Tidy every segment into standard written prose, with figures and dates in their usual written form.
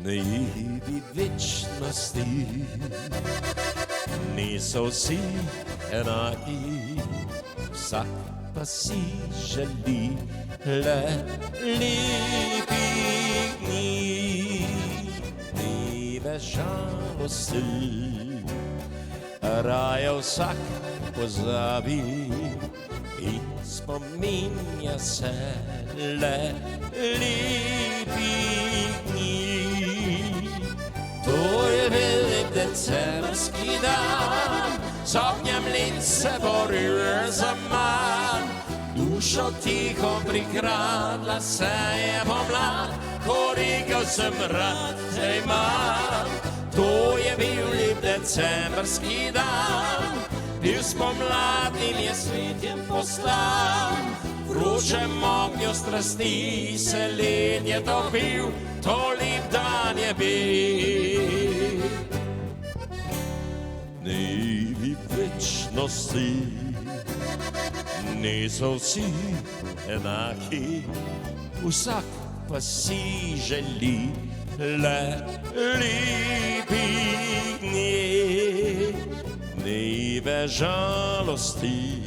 evig večnosti niso vsi enaki, vsak pa si želi le lepih dni. Ni več žalosti, raje vsak pozabi in spominja se le lepih dni. To je velik decembrski dan, z ognjem let se boril za manj. Dušo tiho prikradla se je pomlad, ko rekel sem rad te imam. To je bil lep decembrski dan, bil spomladnim je svetjem poslan. Vročem ognju strasti se led je topil, to lep dan je bil. Dnevi večnosti niso vsi enaki, vsak pa si želi le lepih dni. Ni več žalosti,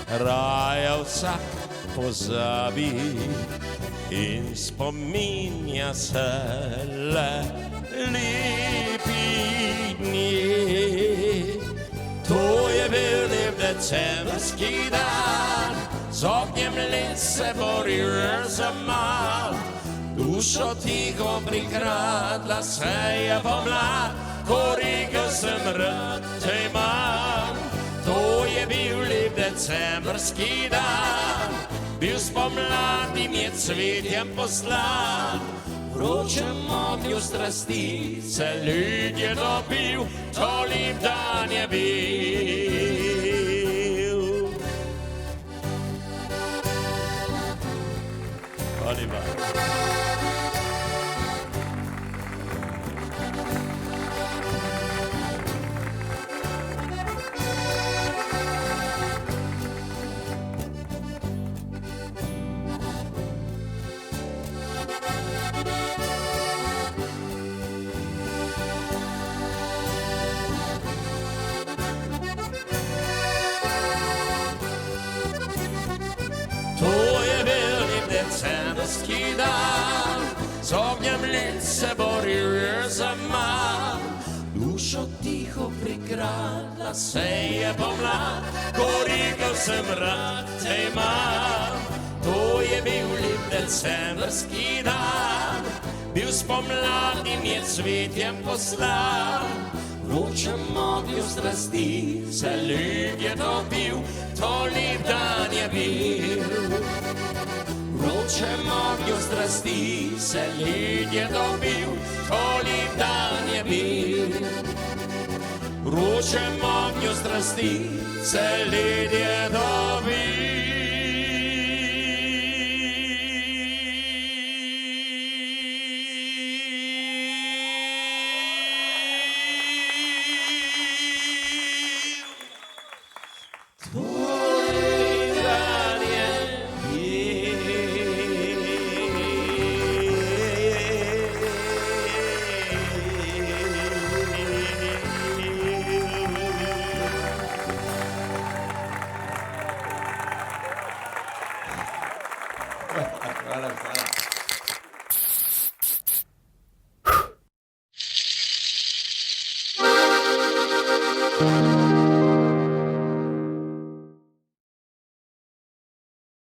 raje vsak pozabi in spominja se le lepih dni. To je bil lep decembrski dan, z ognjem let se boril za mal. Dušo tiho prikradla se je pomlad, ko rekel sem rad te imam. To je bil lep decembrski dan, bil spomladnim je cvetjem poslan. Vročem ognju strasti se led je topil, to lep dan je bil. Hvala lepa. To je bil lep decembrski dan, z ognjem let se boril za manj. Dušo tiho prikradla se je pomlad, ko rekel sem rad te imam. To je bil lep decembrski dan, bil spomladnim je cvetjem poslan. Vročem ognju strasti se led je topil, to lep dan je bil. Vročem ognju strasti se led je topil, to lep dan je bil. Vročem ognju strasti se led je topil. Hvala, hvala.